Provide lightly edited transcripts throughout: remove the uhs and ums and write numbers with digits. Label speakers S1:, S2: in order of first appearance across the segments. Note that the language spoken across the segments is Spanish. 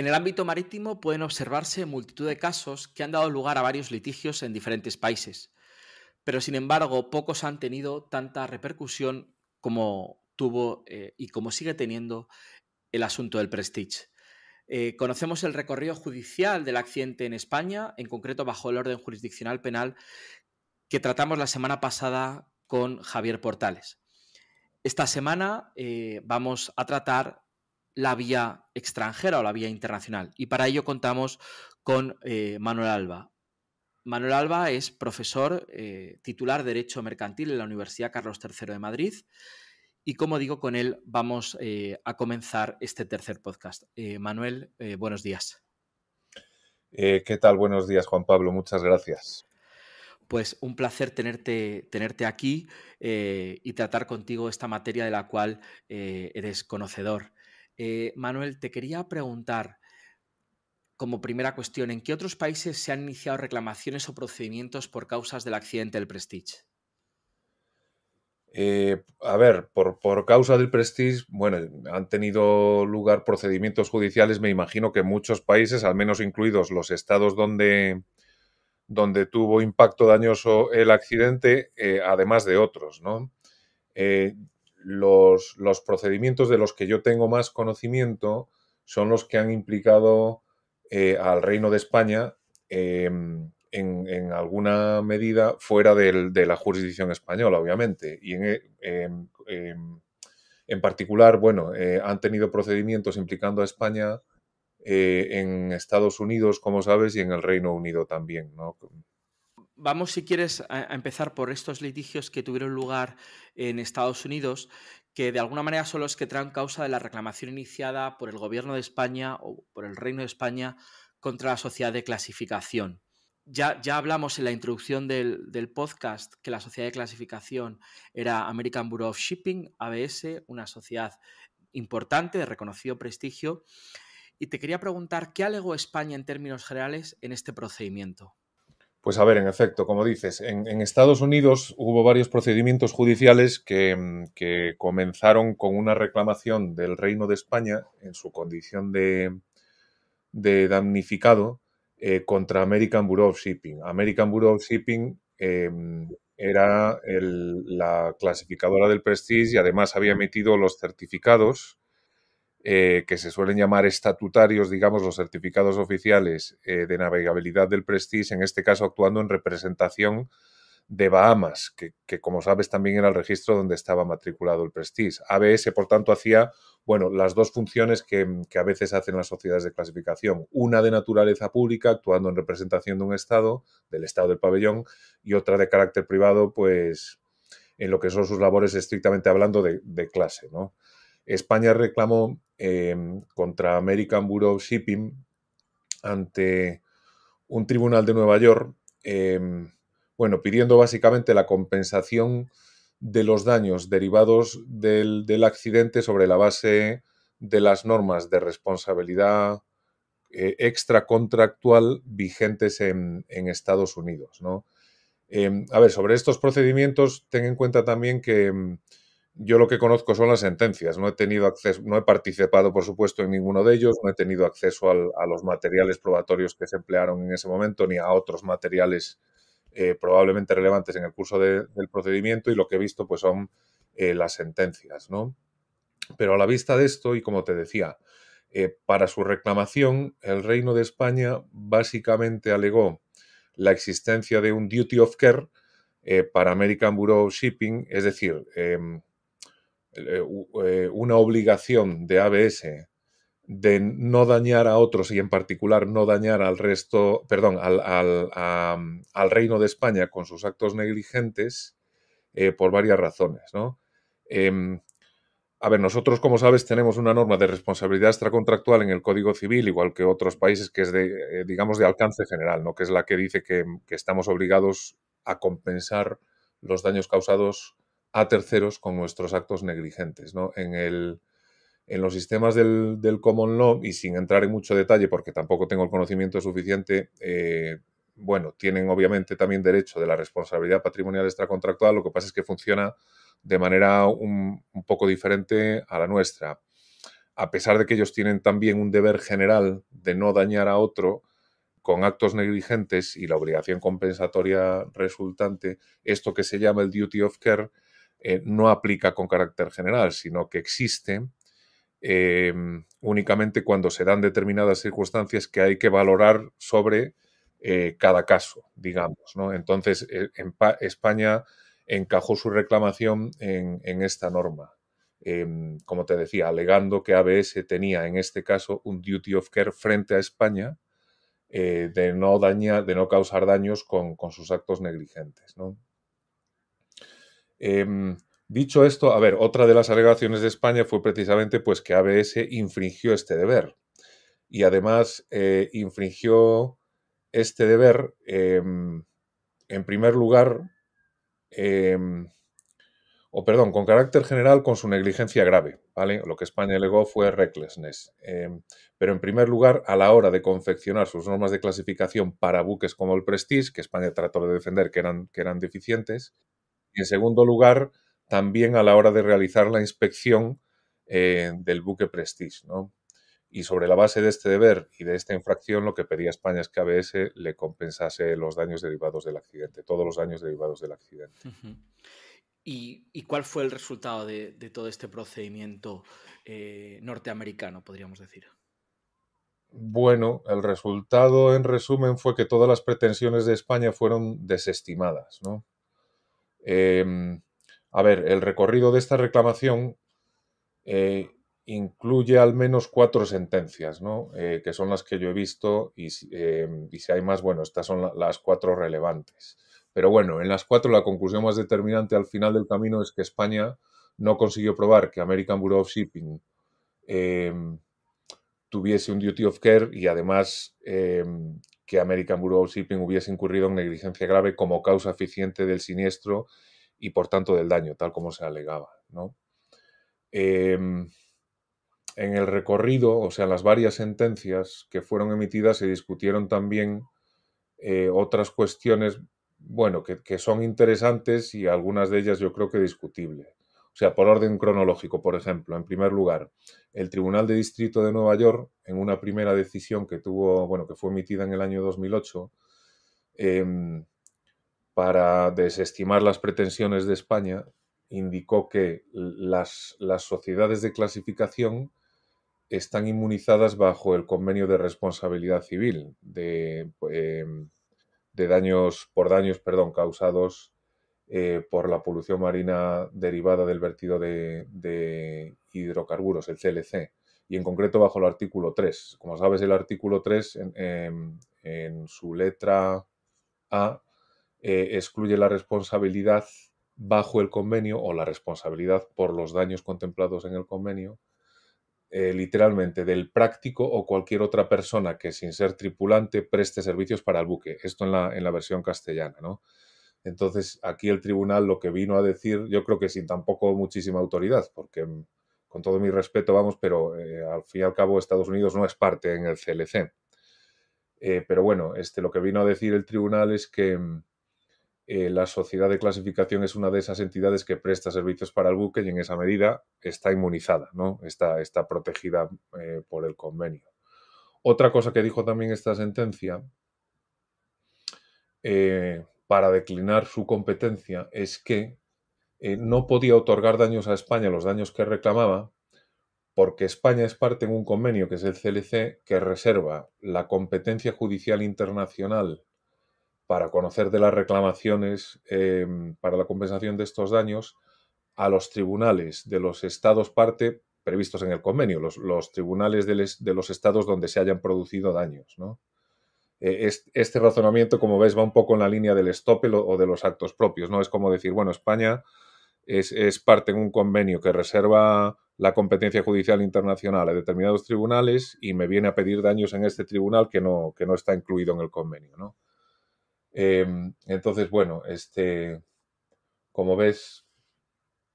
S1: En el ámbito marítimo pueden observarse multitud de casos que han dado lugar a varios litigios en diferentes países, pero sin embargo pocos han tenido tanta repercusión como tuvo y como sigue teniendo el asunto del Prestige. Conocemos el recorrido judicial del accidente en España, en concreto bajo el orden jurisdiccional penal que tratamos la semana pasada con Javier Portales. Esta semana vamos a tratar la vía extranjera o la vía internacional y para ello contamos con Manuel Alba. Manuel Alba es profesor titular de Derecho Mercantil en la Universidad Carlos III de Madrid y como digo, con él vamos a comenzar este tercer podcast. Manuel, buenos días.
S2: ¿Qué tal? Buenos días, Juan Pablo. Muchas gracias.
S1: Pues un placer tenerte aquí y tratar contigo esta materia de la cual eres conocedor. Manuel, te quería preguntar como primera cuestión, ¿en qué otros países se han iniciado reclamaciones o procedimientos por causas del accidente del Prestige?
S2: A ver, por causa del Prestige, bueno, han tenido lugar procedimientos judiciales, me imagino que en muchos países, al menos incluidos los estados donde tuvo impacto dañoso el accidente, además de otros, ¿no? Eh, los procedimientos de los que yo tengo más conocimiento son los que han implicado al Reino de España en alguna medida fuera de la jurisdicción española, obviamente. Y en particular, bueno, han tenido procedimientos implicando a España en Estados Unidos, como sabes, y en el Reino Unido también, ¿no?
S1: Vamos, si quieres, a empezar por estos litigios que tuvieron lugar en Estados Unidos, que de alguna manera son los que traen causa de la reclamación iniciada por el Gobierno de España o por el Reino de España contra la sociedad de clasificación. Ya hablamos en la introducción del podcast que la sociedad de clasificación era American Bureau of Shipping, ABS, una sociedad importante de reconocido prestigio. Y te quería preguntar, ¿qué alegó España en términos generales en este procedimiento?
S2: Pues a ver, en efecto, como dices, en Estados Unidos hubo varios procedimientos judiciales que comenzaron con una reclamación del Reino de España en su condición de damnificado contra American Bureau of Shipping. American Bureau of Shipping era la clasificadora del Prestige y además había emitido los certificados que se suelen llamar estatutarios, digamos, los certificados oficiales de navegabilidad del Prestige, en este caso actuando en representación de Bahamas, que como sabes también era el registro donde estaba matriculado el Prestige. ABS, por tanto, hacía, bueno, las dos funciones que a veces hacen las sociedades de clasificación. Una de naturaleza pública, actuando en representación de un Estado, del Estado del pabellón, y otra de carácter privado, pues en lo que son sus labores estrictamente hablando de clase, ¿no? España reclamó contra American Bureau of Shipping ante un tribunal de Nueva York, bueno, pidiendo básicamente la compensación de los daños derivados del accidente sobre la base de las normas de responsabilidad extracontractual vigentes en Estados Unidos, ¿no? A ver, sobre estos procedimientos, ten en cuenta también que yo lo que conozco son las sentencias. No he tenido acceso, no he participado, por supuesto, en ninguno de ellos, no he tenido acceso a los materiales probatorios que se emplearon en ese momento, ni a otros materiales probablemente relevantes en el curso del procedimiento, y lo que he visto pues son las sentencias, ¿no? Pero a la vista de esto, y como te decía, para su reclamación, el Reino de España básicamente alegó la existencia de un duty of care para American Bureau of Shipping, es decir, una obligación de ABS de no dañar a otros y en particular no dañar al resto, perdón, al Reino de España con sus actos negligentes por varias razones, ¿no? A ver, nosotros, como sabes, tenemos una norma de responsabilidad extracontractual en el Código Civil, igual que otros países, que es de, digamos, de alcance general, ¿no? Que es la que dice que estamos obligados a compensar los daños causados a terceros con nuestros actos negligentes, ¿no? En los sistemas del common law, y sin entrar en mucho detalle porque tampoco tengo el conocimiento suficiente, bueno, tienen obviamente también derecho de la responsabilidad patrimonial extracontractual, lo que pasa es que funciona de manera un poco diferente a la nuestra. a pesar de que ellos tienen también un deber general de no dañar a otro con actos negligentes y la obligación compensatoria resultante, esto que se llama el duty of care no aplica con carácter general, sino que existe únicamente cuando se dan determinadas circunstancias que hay que valorar sobre cada caso, digamos, ¿no? Entonces, España encajó su reclamación en esta norma. Como te decía, alegando que ABS tenía en este caso un duty of care frente a España de no dañar, de no causar daños con sus actos negligentes, ¿no? Dicho esto, a ver, otra de las alegaciones de España fue precisamente pues que ABS infringió este deber y además infringió este deber en primer lugar, o perdón, con carácter general con su negligencia grave, ¿vale? Lo que España alegó fue recklessness. Pero en primer lugar, a la hora de confeccionar sus normas de clasificación para buques como el Prestige, que España trató de defender que eran deficientes, y en segundo lugar, también a la hora de realizar la inspección del buque Prestige, ¿no? Y sobre la base de este deber y de esta infracción, lo que pedía España es que ABS le compensase los daños derivados del accidente, todos los daños derivados del accidente.
S1: Ujú. ¿Y cuál fue el resultado de todo este procedimiento norteamericano, podríamos decir?
S2: Bueno, el resultado en resumen fue que todas las pretensiones de España fueron desestimadas, ¿no? A ver, el recorrido de esta reclamación incluye al menos 4 sentencias, ¿no? Que son las que yo he visto y si hay más, bueno, estas son las 4 relevantes. Pero bueno, en las 4 la conclusión más determinante al final del camino es que España no consiguió probar que American Bureau of Shipping tuviese un duty of care y además que American Bureau of Shipping hubiese incurrido en negligencia grave como causa eficiente del siniestro y por tanto del daño, tal como se alegaba, ¿no? En el recorrido, o sea, las varias sentencias que fueron emitidas, se discutieron también otras cuestiones, bueno, que son interesantes y algunas de ellas yo creo que discutibles. O sea, por orden cronológico, por ejemplo, en primer lugar, el Tribunal de Distrito de Nueva York, en una primera decisión que tuvo, bueno, que fue emitida en el año 2008, para desestimar las pretensiones de España, indicó que las sociedades de clasificación están inmunizadas bajo el convenio de responsabilidad civil de daños, perdón, causados por la polución marina derivada del vertido de hidrocarburos, el CLC, y en concreto bajo el artículo 3. Como sabes, el artículo 3 en su letra A excluye la responsabilidad bajo el convenio o la responsabilidad por los daños contemplados en el convenio literalmente del práctico o cualquier otra persona que sin ser tripulante preste servicios para el buque. Esto en la versión castellana, ¿no? Entonces, aquí el tribunal lo que vino a decir, yo creo que sin tampoco muchísima autoridad, porque con todo mi respeto, vamos, pero al fin y al cabo Estados Unidos no es parte en el CLC. Pero bueno, lo que vino a decir el tribunal es que la sociedad de clasificación es una de esas entidades que presta servicios para el buque y en esa medida está inmunizada, ¿no? Está protegida por el convenio. Otra cosa que dijo también esta sentencia para declinar su competencia es que no podía otorgar daños a España, los daños que reclamaba, porque España es parte en un convenio que es el CLC que reserva la competencia judicial internacional para conocer de las reclamaciones para la compensación de estos daños a los tribunales de los estados parte previstos en el convenio, los tribunales de los estados donde se hayan producido daños, ¿no? Este razonamiento, como ves, va un poco en la línea del estoppel o de los actos propios, ¿no? Es como decir, bueno, España es parte en un convenio que reserva la competencia judicial internacional a determinados tribunales y me viene a pedir daños en este tribunal que no está incluido en el convenio, ¿no? Entonces, bueno, como ves,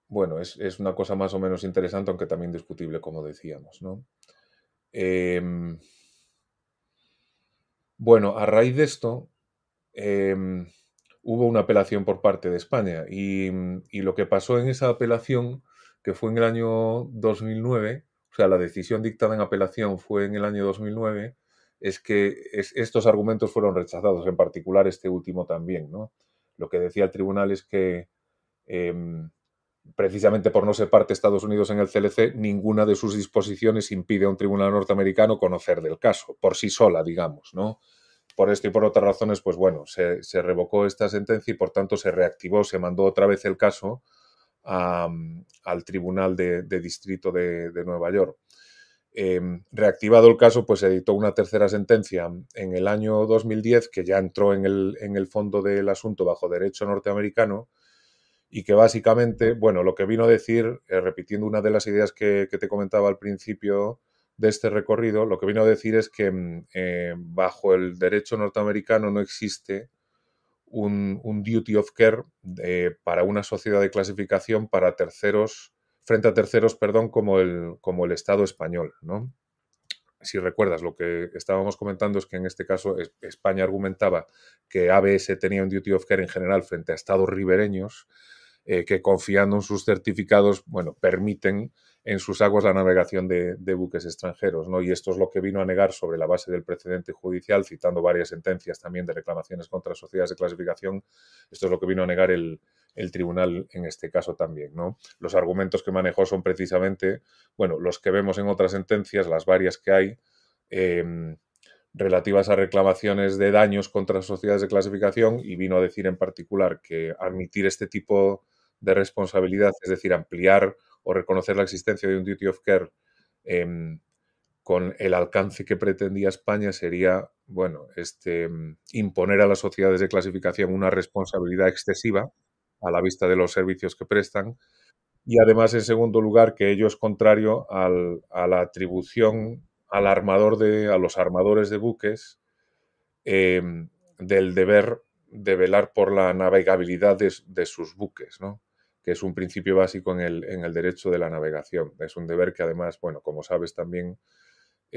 S2: bueno, es una cosa más o menos interesante, aunque también discutible, como decíamos, ¿no? Bueno, a raíz de esto, hubo una apelación por parte de España y lo que pasó en esa apelación, que fue en el año 2009, o sea, la decisión dictada en apelación fue en el año 2009, es que estos argumentos fueron rechazados, en particular este último también, ¿no? Lo que decía el tribunal es que em, precisamente por no ser parte de Estados Unidos en el CLC, ninguna de sus disposiciones impide a un tribunal norteamericano conocer del caso, por sí sola, digamos, ¿no? Por esto y por otras razones, pues bueno, se revocó esta sentencia y por tanto se reactivó, se mandó otra vez el caso al Tribunal de Distrito de Nueva York. Reactivado el caso, pues se dictó una tercera sentencia en el año 2010 que ya entró en el fondo del asunto bajo derecho norteamericano y que básicamente, bueno, lo que vino a decir, repitiendo una de las ideas que te comentaba al principio de este recorrido, lo que vino a decir es que bajo el derecho norteamericano no existe un duty of care para una sociedad de clasificación para terceros, frente a terceros, perdón, como el Estado español, ¿no? Si recuerdas, lo que estábamos comentando es que en este caso España argumentaba que ABS tenía un duty of care en general frente a estados ribereños que confiando en sus certificados, bueno, permiten en sus aguas la navegación de buques extranjeros, ¿no? Y esto es lo que vino a negar sobre la base del precedente judicial, citando varias sentencias también de reclamaciones contra sociedades de clasificación, esto es lo que vino a negar el tribunal en este caso también, ¿no? Los argumentos que manejó son precisamente, bueno, los que vemos en otras sentencias, las varias que hay, relativas a reclamaciones de daños contra sociedades de clasificación y vino a decir en particular que admitir este tipo de responsabilidad, es decir, ampliar o reconocer la existencia de un duty of care con el alcance que pretendía España sería, bueno, imponer a las sociedades de clasificación una responsabilidad excesiva a la vista de los servicios que prestan y además, en segundo lugar, que ello es contrario a la atribución al armador a los armadores de buques eh, del deber de velar por la navegabilidad de sus buques, ¿no? Que es un principio básico en el derecho de la navegación. Es un deber que además, bueno, como sabes también,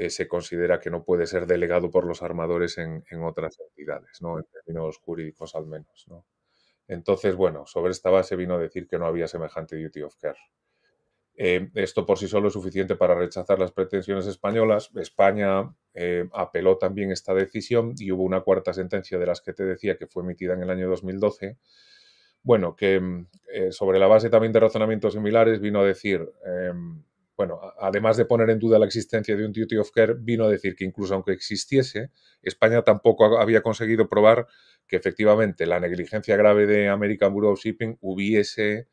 S2: se considera que no puede ser delegado por los armadores en otras entidades, ¿no? En términos jurídicos al menos, ¿no? Entonces, bueno, sobre esta base vino a decir que no había semejante duty of care. Esto por sí solo es suficiente para rechazar las pretensiones españolas. España apeló también esta decisión y hubo una cuarta sentencia de las que te decía que fue emitida en el año 2012. Bueno, que sobre la base también de razonamientos similares vino a decir, bueno, además de poner en duda la existencia de un duty of care, vino a decir que incluso aunque existiese, España tampoco había conseguido probar que efectivamente la negligencia grave de American Bureau of Shipping hubiese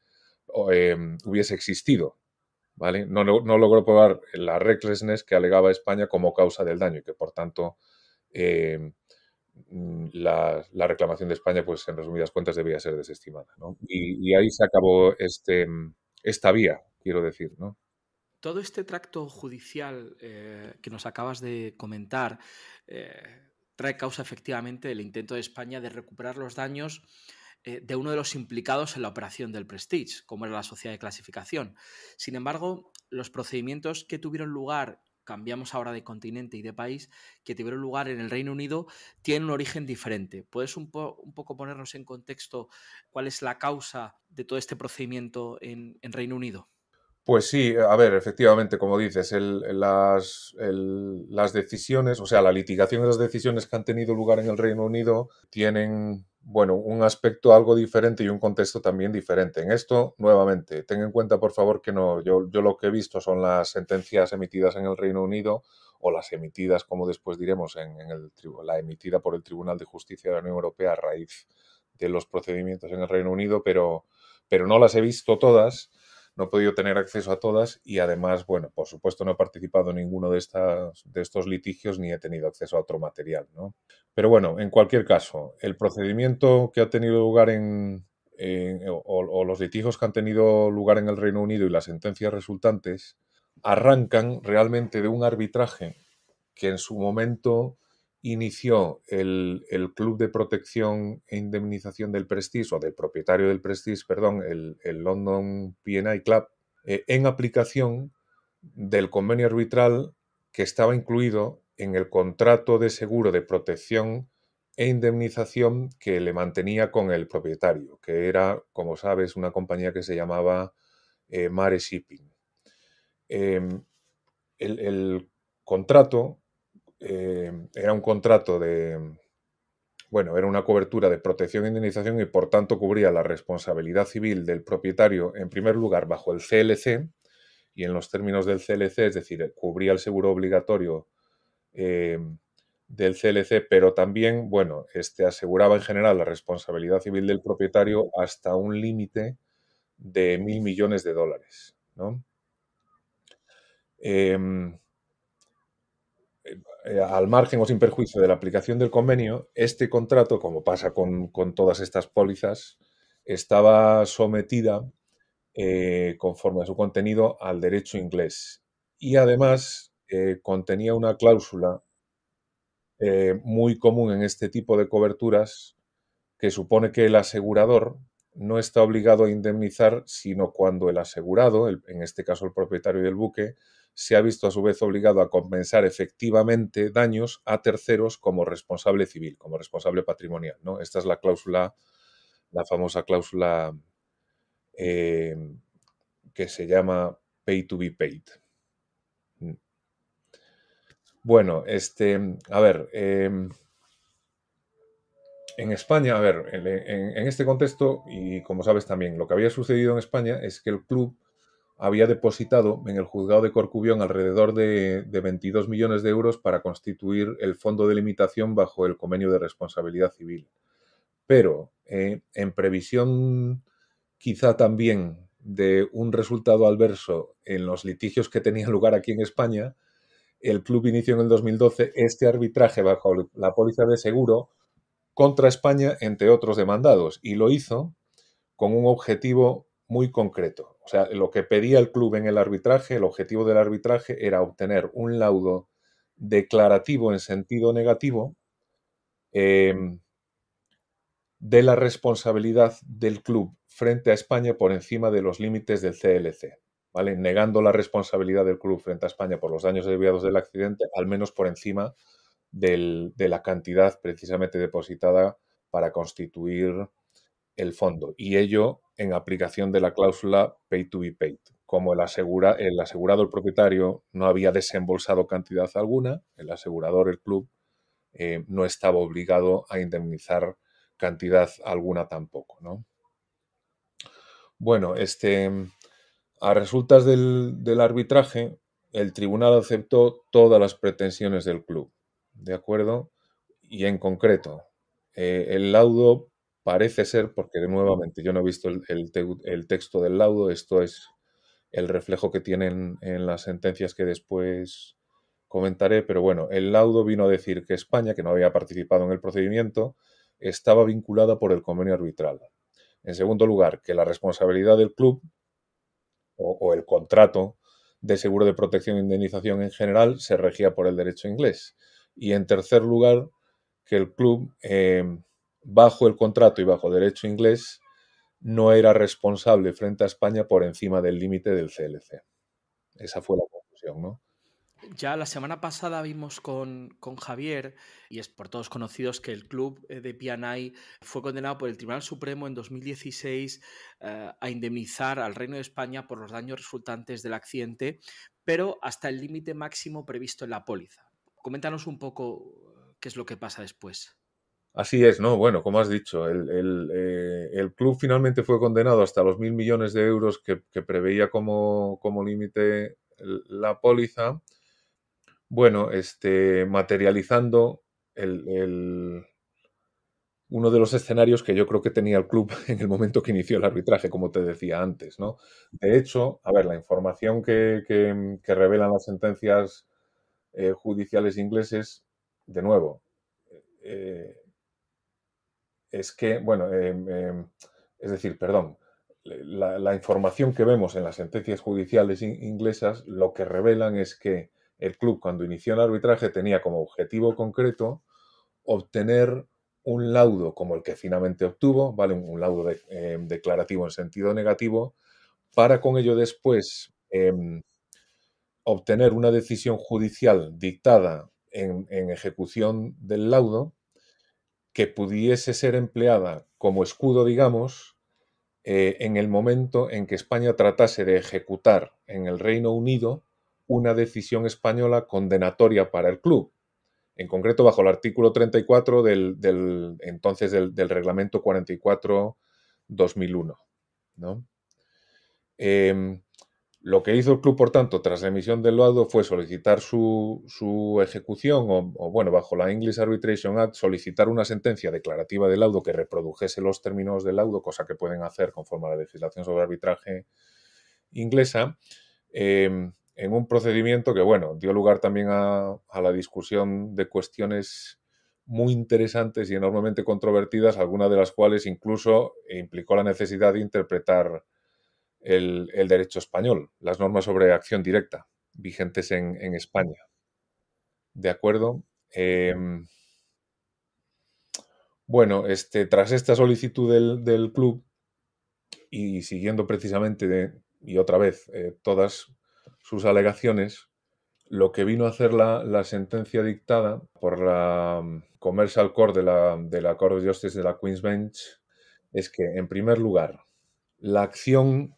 S2: existido. ¿Vale? No logró probar la recklessness que alegaba España como causa del daño y que, por tanto, la reclamación de España, pues en resumidas cuentas, debía ser desestimada, ¿no? Y ahí se acabó esta vía, quiero decir, ¿no?
S1: Todo este tracto judicial que nos acabas de comentar trae causa efectivamente el intento de España de recuperar los daños de uno de los implicados en la operación del Prestige, como era la sociedad de clasificación. Sin embargo, los procedimientos que tuvieron lugar, cambiamos ahora de continente y de país, que tuvieron lugar en el Reino Unido, tienen un origen diferente. ¿Puedes un poco ponernos en contexto cuál es la causa de todo este procedimiento en Reino Unido?
S2: Pues sí, a ver, efectivamente, como dices, las decisiones, o sea, la litigación de las decisiones que han tenido lugar en el Reino Unido tienen, bueno, un aspecto algo diferente y un contexto también diferente. En esto, nuevamente, ten en cuenta, por favor, que no, yo lo que he visto son las sentencias emitidas en el Reino Unido o las emitidas, como después diremos, la emitida por el Tribunal de Justicia de la Unión Europea a raíz de los procedimientos en el Reino Unido, pero no las he visto todas, no he podido tener acceso a todas y además, bueno, por supuesto no he participado en ninguno de estos litigios ni he tenido acceso a otro material, ¿no? Pero bueno, en cualquier caso, el procedimiento que ha tenido lugar o los litigios que han tenido lugar en el Reino Unido y las sentencias resultantes arrancan realmente de un arbitraje que en su momento inició el Club de Protección e Indemnización del Prestige, o del propietario del Prestige, perdón, el London P&I Club, en aplicación del convenio arbitral que estaba incluido en el contrato de seguro de protección e indemnización que le mantenía con el propietario, que era, como sabes, una compañía que se llamaba Mare Shipping. El contrato era un contrato bueno, era una cobertura de protección e indemnización y por tanto cubría la responsabilidad civil del propietario, en primer lugar, bajo el CLC y en los términos del CLC, es decir, cubría el seguro obligatorio eh, del CLC, pero también, bueno, aseguraba en general la responsabilidad civil del propietario hasta un límite de 1.000 millones de dólares, ¿no? Em, al margen o sin perjuicio de la aplicación del convenio, este contrato, como pasa con todas estas pólizas, estaba sometida, conforme a su contenido, al derecho inglés. Y además contenía una cláusula muy común en este tipo de coberturas que supone que el asegurador no está obligado a indemnizar, sino cuando el asegurado, en este caso el propietario del buque, se ha visto a su vez obligado a compensar efectivamente daños a terceros como responsable civil, como responsable patrimonial, ¿no? Esta es la cláusula, la famosa cláusula eh, que se llama pay to be paid. Bueno, a ver, en España, a ver, en este contexto, y como sabes también, lo que había sucedido en España es que el club había depositado en el juzgado de Corcubión alrededor de 22 millones de euros para constituir el fondo de limitación bajo el convenio de responsabilidad civil. Pero en previsión quizá también de un resultado adverso en los litigios que tenían lugar aquí en España, el club inició en el 2012 este arbitraje bajo la póliza de seguro contra España, entre otros demandados, y lo hizo con un objetivo muy concreto. O sea, lo que pedía el club en el arbitraje, el objetivo del arbitraje era obtener un laudo declarativo en sentido negativo eh, de la responsabilidad del club frente a España por encima de los límites del CLC, ¿vale? Negando la responsabilidad del club frente a España por los daños derivados del accidente, al menos por encima de la cantidad precisamente depositada para constituir el fondo, y ello en aplicación de la cláusula pay to be paid. Como el asegurado, el propietario, no había desembolsado cantidad alguna, el asegurador, el club, no estaba obligado a indemnizar cantidad alguna tampoco, ¿no? Bueno, a resultas del arbitraje, el tribunal aceptó todas las pretensiones del club, ¿de acuerdo? Y en concreto, el laudo parece ser, porque nuevamente yo no he visto el texto del laudo, esto es el reflejo que tienen en las sentencias que después comentaré, pero bueno, el laudo vino a decir que España, que no había participado en el procedimiento, estaba vinculada por el convenio arbitral. En segundo lugar, que la responsabilidad del club o el contrato de seguro de protección e indemnización en general se regía por el derecho inglés. Y en tercer lugar, que el club, bajo el contrato y bajo derecho inglés, no era responsable frente a España por encima del límite del CLC. Esa fue la conclusión, ¿no?
S1: Ya la semana pasada vimos con Javier, y es por todos conocidos, que el club de P&I fue condenado por el Tribunal Supremo en 2016 a indemnizar al Reino de España por los daños resultantes del accidente, pero hasta el límite máximo previsto en la póliza. Coméntanos un poco qué es lo que pasa después.
S2: Así es, ¿no? Bueno, como has dicho, el club finalmente fue condenado hasta los 1.000 millones de euros que preveía como límite la póliza. Bueno, materializando uno de los escenarios que yo creo que tenía el club en el momento que inició el arbitraje, como te decía antes, ¿no? De hecho, a ver, la información que revelan las sentencias judiciales ingleses, de nuevo, eh, es que, bueno, es decir, perdón, la información que vemos en las sentencias judiciales inglesas lo que revelan es que el club, cuando inició el arbitraje, tenía como objetivo concreto obtener un laudo como el que finalmente obtuvo, ¿vale? Un laudo declarativo en sentido negativo, para con ello después obtener una decisión judicial dictada en ejecución del laudo que pudiese ser empleada como escudo, digamos, en el momento en que España tratase de ejecutar en el Reino Unido una decisión española condenatoria para el club, en concreto bajo el artículo 34 entonces del reglamento 44/2001, ¿no? Lo que hizo el club, por tanto, tras la emisión del laudo fue solicitar su ejecución bueno, bajo la English Arbitration Act, solicitar una sentencia declarativa del laudo que reprodujese los términos del laudo, cosa que pueden hacer conforme a la legislación sobre arbitraje inglesa, en un procedimiento que, bueno, dio lugar también a la discusión de cuestiones muy interesantes y enormemente controvertidas, algunas de las cuales incluso implicó la necesidad de interpretar el derecho español, las normas sobre acción directa vigentes en España. ¿De acuerdo? Bueno, tras esta solicitud del club y siguiendo precisamente y otra vez todas sus alegaciones, lo que vino a hacer la sentencia dictada por la Commercial Court de la Court of Justice de la Queen's Bench es que, en primer lugar, la acción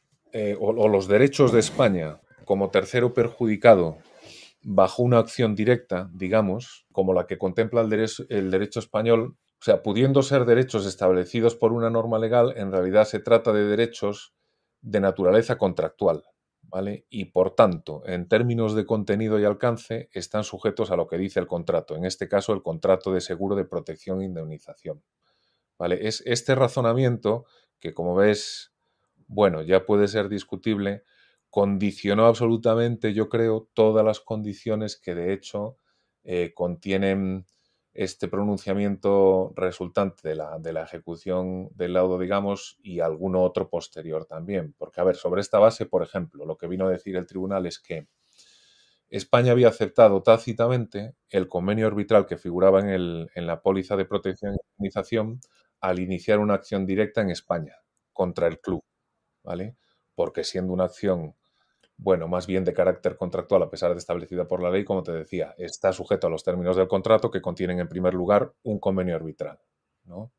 S2: o los derechos de España como tercero perjudicado bajo una acción directa, digamos, como la que contempla el derecho español, o sea, pudiendo ser derechos establecidos por una norma legal, en realidad se trata de derechos de naturaleza contractual, ¿vale? Y por tanto, en términos de contenido y alcance, están sujetos a lo que dice el contrato, en este caso el contrato de seguro de protección e indemnización, ¿vale? Es este razonamiento que, como ves, bueno, ya puede ser discutible, condicionó absolutamente, yo creo, todas las condiciones que de hecho contienen este pronunciamiento resultante de la ejecución del laudo, digamos, y alguno otro posterior también. Porque, a ver, sobre esta base, por ejemplo, lo que vino a decir el tribunal es que España había aceptado tácitamente el convenio arbitral que figuraba en la póliza de protección e indemnización al iniciar una acción directa en España contra el club, ¿vale? Porque siendo una acción, bueno, más bien de carácter contractual, a pesar de establecida por la ley, como te decía, está sujeto a los términos del contrato que contienen, en primer lugar, un convenio arbitral, ¿no?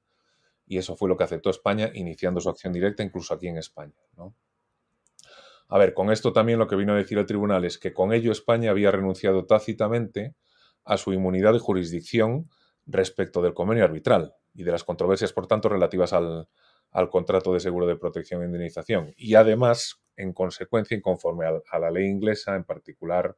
S2: Y eso fue lo que aceptó España, iniciando su acción directa incluso aquí en España, ¿no? A ver, con esto también lo que vino a decir el tribunal es que con ello España había renunciado tácitamente a su inmunidad de jurisdicción respecto del convenio arbitral y de las controversias, por tanto, relativas al contrato de seguro de protección e indemnización. Y además, en consecuencia, y conforme a la ley inglesa, en particular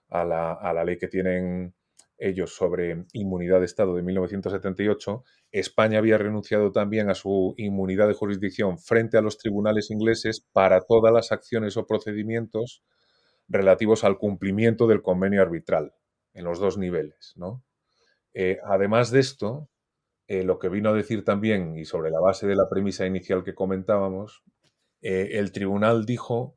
S2: a la ley que tienen ellos sobre inmunidad de Estado de 1978, España había renunciado también a su inmunidad de jurisdicción frente a los tribunales ingleses para todas las acciones o procedimientos relativos al cumplimiento del convenio arbitral en los dos niveles, ¿no? Además de esto, lo que vino a decir también, y sobre la base de la premisa inicial que comentábamos, el tribunal dijo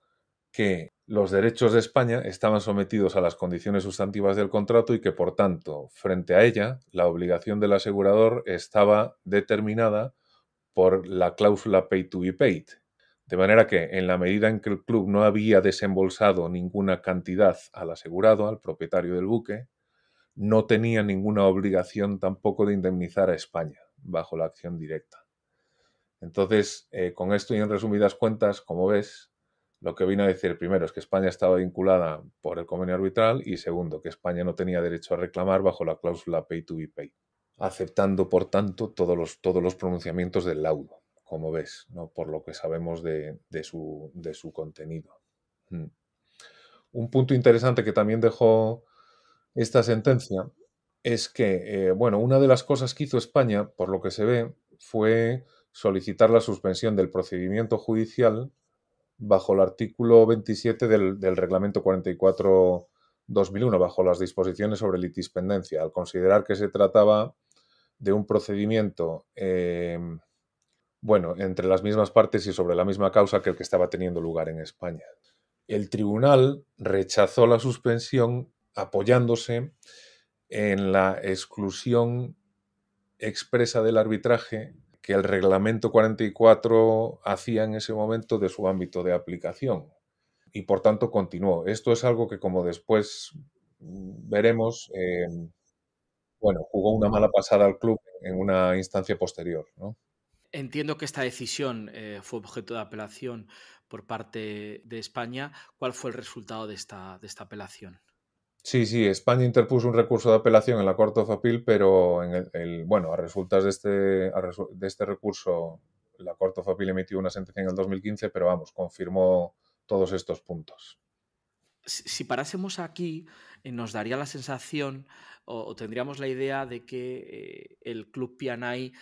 S2: que los derechos de España estaban sometidos a las condiciones sustantivas del contrato y que, por tanto, frente a ella, la obligación del asegurador estaba determinada por la cláusula pay to be paid. De manera que, en la medida en que el club no había desembolsado ninguna cantidad al asegurado, al propietario del buque, no tenía ninguna obligación tampoco de indemnizar a España bajo la acción directa. Entonces, con esto y en resumidas cuentas, como ves, lo que vino a decir primero es que España estaba vinculada por el convenio arbitral y segundo, que España no tenía derecho a reclamar bajo la cláusula pay to be paid, aceptando, por tanto, todos los pronunciamientos del laudo, como ves, ¿no? Por lo que sabemos de su contenido. Un punto interesante que también dejó esta sentencia es que, bueno, una de las cosas que hizo España, por lo que se ve, fue solicitar la suspensión del procedimiento judicial bajo el artículo 27 del Reglamento 44/2001, bajo las disposiciones sobre litispendencia, al considerar que se trataba de un procedimiento, bueno, entre las mismas partes y sobre la misma causa que el que estaba teniendo lugar en España. El tribunal rechazó la suspensión apoyándose en la exclusión expresa del arbitraje que el reglamento 44 hacía en ese momento de su ámbito de aplicación y por tanto continuó. Esto es algo que, como después veremos, bueno, jugó una mala pasada al club en una instancia posterior, ¿no?
S1: Entiendo que esta decisión fue objeto de apelación por parte de España. ¿Cuál fue el resultado de esta apelación?
S2: Sí, sí, España interpuso un recurso de apelación en la Court of Appeal, pero bueno, a resultas de este recurso, la Court of Appeal emitió una sentencia en el 2015, pero vamos, confirmó todos estos puntos.
S1: Si parásemos aquí, nos daría la sensación o tendríamos la idea de que el Club Pianay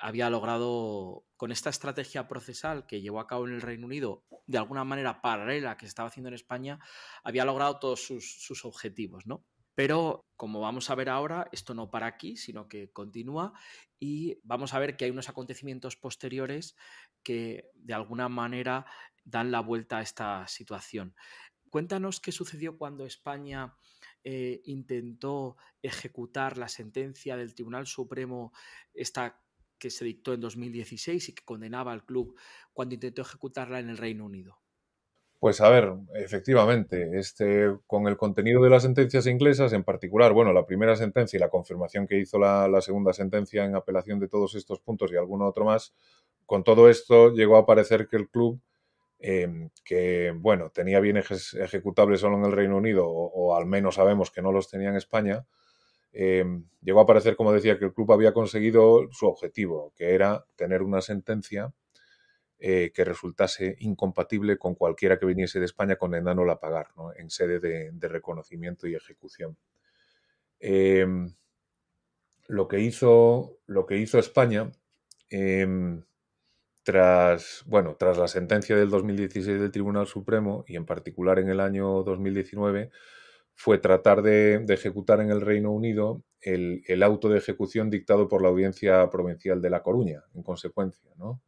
S1: había logrado, con esta estrategia procesal que llevó a cabo en el Reino Unido, de alguna manera paralela que se estaba haciendo en España, había logrado todos sus objetivos, ¿no? Pero, como vamos a ver ahora, esto no para aquí, sino que continúa y vamos a ver que hay unos acontecimientos posteriores que, de alguna manera, dan la vuelta a esta situación. Cuéntanos qué sucedió cuando España intentó ejecutar la sentencia del Tribunal Supremo, esta que se dictó en 2016 y que condenaba al club, cuando intentó ejecutarla en el Reino Unido.
S2: Pues a ver, efectivamente, con el contenido de las sentencias inglesas, en particular, bueno, la primera sentencia y la confirmación que hizo la segunda sentencia en apelación de todos estos puntos y alguno otro más, con todo esto llegó a parecer que el club, que bueno, tenía bienes ejecutables solo en el Reino Unido, o al menos sabemos que no los tenía en España, llegó a parecer, como decía, que el club había conseguido su objetivo, que era tener una sentencia que resultase incompatible con cualquiera que viniese de España condenándola a pagar, ¿no? En sede de reconocimiento y ejecución. Eh, lo que hizo España, eh, tras la sentencia del 2016 del Tribunal Supremo y en particular en el año 2019, fue tratar de ejecutar en el Reino Unido el auto de ejecución dictado por la Audiencia Provincial de La Coruña, en consecuencia, ¿no?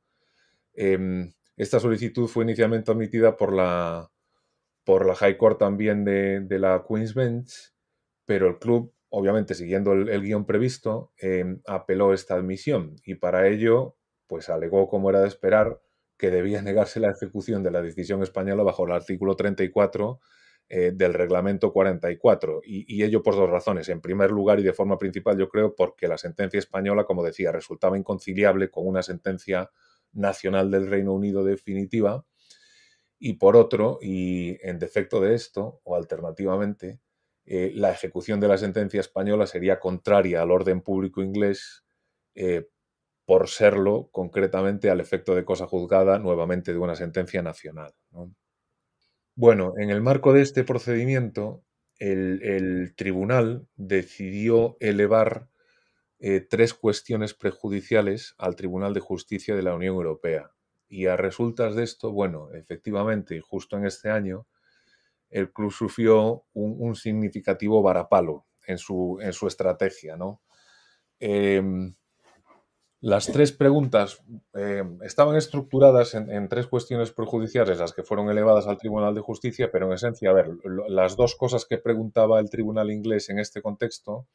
S2: Esta solicitud fue inicialmente admitida por la High Court también de la Queen's Bench, pero el club, obviamente siguiendo el guión previsto, apeló esta admisión y para ello pues alegó, como era de esperar, que debía negarse la ejecución de la decisión española bajo el artículo 34 del reglamento 44 y ello por dos razones. En primer lugar y de forma principal, yo creo, porque la sentencia española, como decía, resultaba inconciliable con una sentencia nacional del Reino Unido definitiva y por otro, y en defecto de esto, o alternativamente, la ejecución de la sentencia española sería contraria al orden público inglés eh, por serlo concretamente al efecto de cosa juzgada nuevamente de una sentencia nacional, ¿no? Bueno, en el marco de este procedimiento, el tribunal decidió elevar tres cuestiones prejudiciales al Tribunal de Justicia de la Unión Europea. Y a resultas de esto, bueno, efectivamente, justo en este año, el club sufrió un significativo varapalo en su estrategia, ¿no? Eh, las tres preguntas estaban estructuradas en tres cuestiones prejudiciales, las que fueron elevadas al Tribunal de Justicia, pero en esencia, a ver, las dos cosas que preguntaba el tribunal inglés en este contexto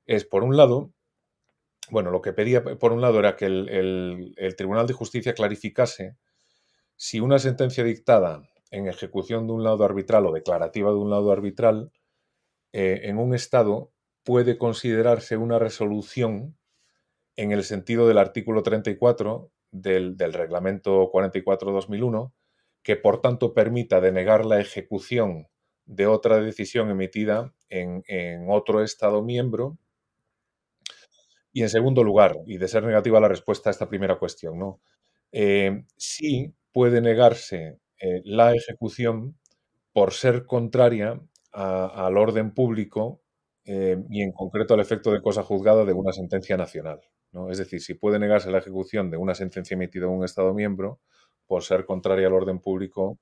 S2: es, por un lado, bueno, lo que pedía por un lado era que el Tribunal de Justicia clarificase si una sentencia dictada en ejecución de un laudo arbitral o declarativa de un laudo arbitral en un Estado puede considerarse una resolución en el sentido del artículo 34 del reglamento 44-2001, que por tanto permita denegar la ejecución de otra decisión emitida en otro Estado miembro. Y en segundo lugar, y de ser negativa la respuesta a esta primera cuestión, ¿no? Sí puede negarse la ejecución por ser contraria al orden público y en concreto al efecto de cosa juzgada de una sentencia nacional, ¿no? Es decir, si puede negarse la ejecución de una sentencia emitida en un Estado miembro por ser contraria al orden público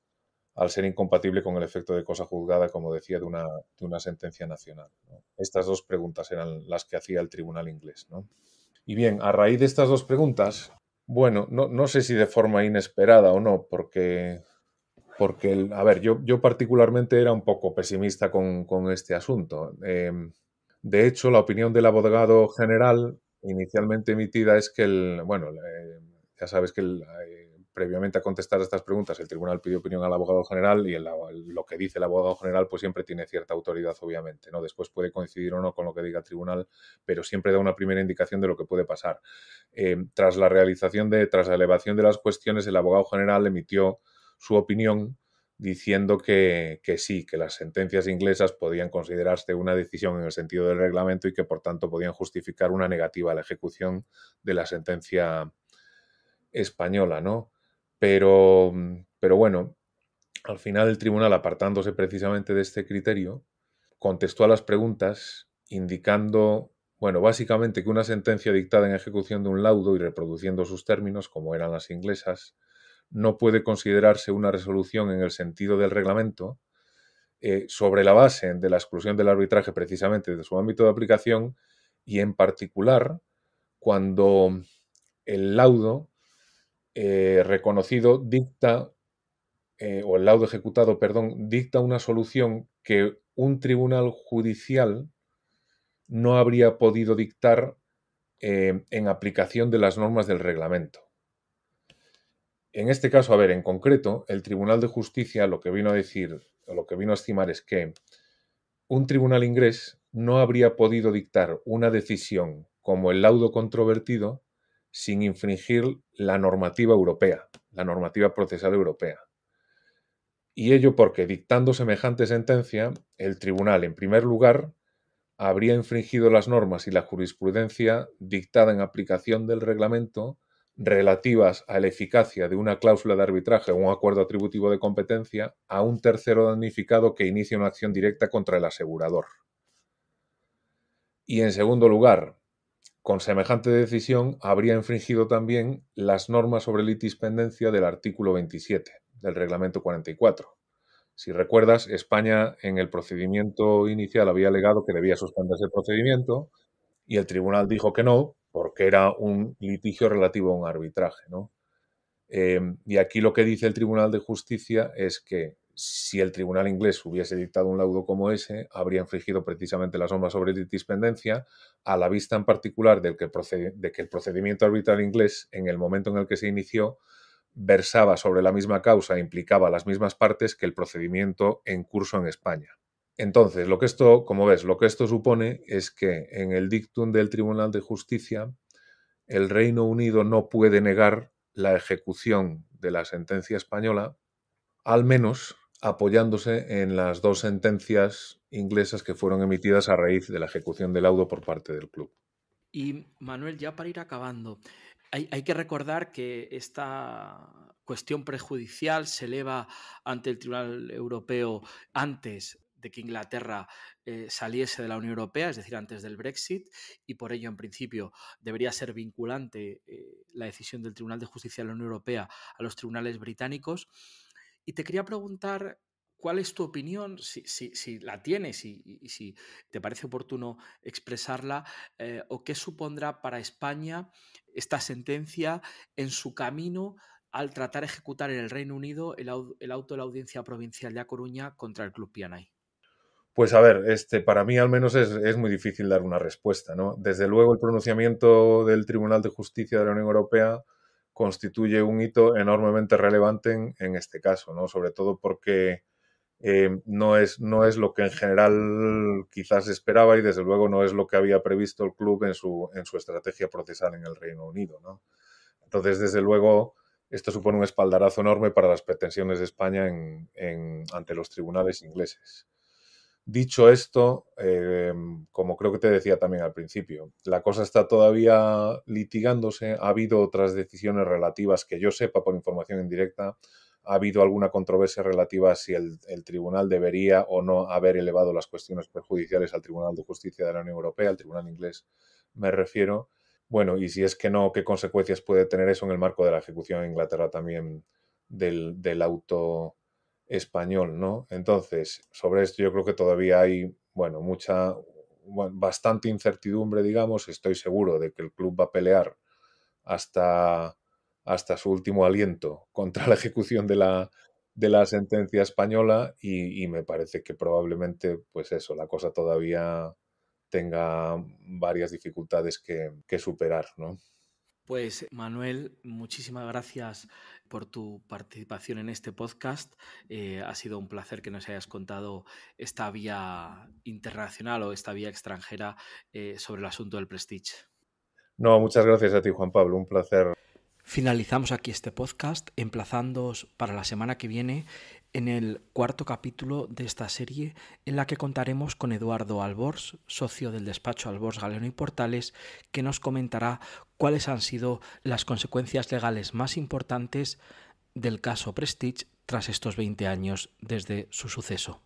S2: al ser incompatible con el efecto de cosa juzgada, como decía, de una sentencia nacional, ¿no? Estas dos preguntas eran las que hacía el tribunal inglés, ¿no? Y bien, a raíz de estas dos preguntas, bueno, no sé si de forma inesperada o no, porque a ver, yo particularmente era un poco pesimista con este asunto. De hecho, la opinión del abogado general inicialmente emitida es que ya sabes que previamente a contestar a estas preguntas, el tribunal pide opinión al abogado general y lo que dice el abogado general pues siempre tiene cierta autoridad, obviamente, ¿no? Después puede coincidir o no con lo que diga el tribunal, pero siempre da una primera indicación de lo que puede pasar. Tras la elevación de las cuestiones, el abogado general emitió su opinión diciendo que sí, que las sentencias inglesas podían considerarse una decisión en el sentido del reglamento y que por tanto podían justificar una negativa a la ejecución de la sentencia española, ¿no? Pero bueno, al final el tribunal, apartándose precisamente de este criterio, contestó a las preguntas indicando, bueno, básicamente que una sentencia dictada en ejecución de un laudo y reproduciendo sus términos, como eran las inglesas, no puede considerarse una resolución en el sentido del reglamento, sobre la base de la exclusión del arbitraje precisamente de su ámbito de aplicación y en particular cuando el laudo reconocido dicta, o el laudo ejecutado, perdón, dicta una solución que un tribunal judicial no habría podido dictar en aplicación de las normas del reglamento. En este caso, a ver, en concreto, el Tribunal de Justicia lo que vino a decir, o lo que vino a estimar es que un tribunal inglés no habría podido dictar una decisión como el laudo controvertido sin infringir la normativa europea, la normativa procesal europea. Y ello porque, dictando semejante sentencia, el tribunal, en primer lugar, habría infringido las normas y la jurisprudencia dictada en aplicación del reglamento relativas a la eficacia de una cláusula de arbitraje o un acuerdo atributivo de competencia a un tercero damnificado que inicia una acción directa contra el asegurador. Y en segundo lugar, con semejante decisión habría infringido también las normas sobre litispendencia del artículo 27 del reglamento 44. Si recuerdas, España en el procedimiento inicial había alegado que debía suspenderse el procedimiento y el tribunal dijo que no, porque era un litigio relativo a un arbitraje, ¿no? Y aquí lo que dice el Tribunal de Justicia es que si el tribunal inglés hubiese dictado un laudo como ese, habría infringido precisamente las normas sobre litispendencia, a la vista en particular de que el procedimiento arbitral inglés, en el momento en el que se inició, versaba sobre la misma causa e implicaba las mismas partes que el procedimiento en curso en España. Entonces, como ves, lo que esto supone es que en el dictum del Tribunal de Justicia, el Reino Unido no puede negar la ejecución de la sentencia española, al menos apoyándose en las dos sentencias inglesas que fueron emitidas a raíz de la ejecución del laudo por parte del club.
S1: Y Manuel, ya para ir acabando, hay que recordar que esta cuestión prejudicial se eleva ante el Tribunal Europeo antes de que Inglaterra saliese de la Unión Europea, es decir, antes del Brexit, y por ello, en principio, debería ser vinculante la decisión del Tribunal de Justicia de la Unión Europea a los tribunales británicos. Y te quería preguntar cuál es tu opinión, si la tienes y si te parece oportuno expresarla, o qué supondrá para España esta sentencia en su camino al tratar de ejecutar en el Reino Unido el auto de la Audiencia Provincial de A Coruña contra el Club Pianay.
S2: Pues a ver, para mí al menos es muy difícil dar una respuesta, ¿no? Desde luego el pronunciamiento del Tribunal de Justicia de la Unión Europea constituye un hito enormemente relevante en este caso, ¿no? Sobre todo porque no es lo que en general quizás esperaba y desde luego no es lo que había previsto el club en su estrategia procesal en el Reino Unido, ¿no? Entonces, desde luego, esto supone un espaldarazo enorme para las pretensiones de España ante los tribunales ingleses. Dicho esto, como creo que te decía también al principio, la cosa está todavía litigándose. Ha habido otras decisiones relativas que yo sepa por información indirecta. Ha habido alguna controversia relativa a si el tribunal debería o no haber elevado las cuestiones prejudiciales al Tribunal de Justicia de la Unión Europea, al tribunal inglés me refiero. Bueno, y si es que no, ¿qué consecuencias puede tener eso en el marco de la ejecución en Inglaterra también del auto español, ¿no? Entonces, sobre esto yo creo que todavía hay, bueno, bastante incertidumbre, digamos. Estoy seguro de que el club va a pelear hasta, hasta su último aliento contra la ejecución de la sentencia española y me parece que probablemente, pues eso, la cosa todavía tenga varias dificultades que superar, ¿no?
S1: Pues Manuel, muchísimas gracias por tu participación en este podcast. Ha sido un placer que nos hayas contado esta vía internacional o esta vía extranjera sobre el asunto del Prestige.
S2: No, muchas gracias a ti, Juan Pablo. Un placer.
S1: Finalizamos aquí este podcast, emplazándoos para la semana que viene en el 4º capítulo de esta serie, en la que contaremos con Eduardo Albors, socio del despacho Albors, Galeno y Portales, que nos comentará cuáles han sido las consecuencias legales más importantes del caso Prestige tras estos 20 años desde su suceso.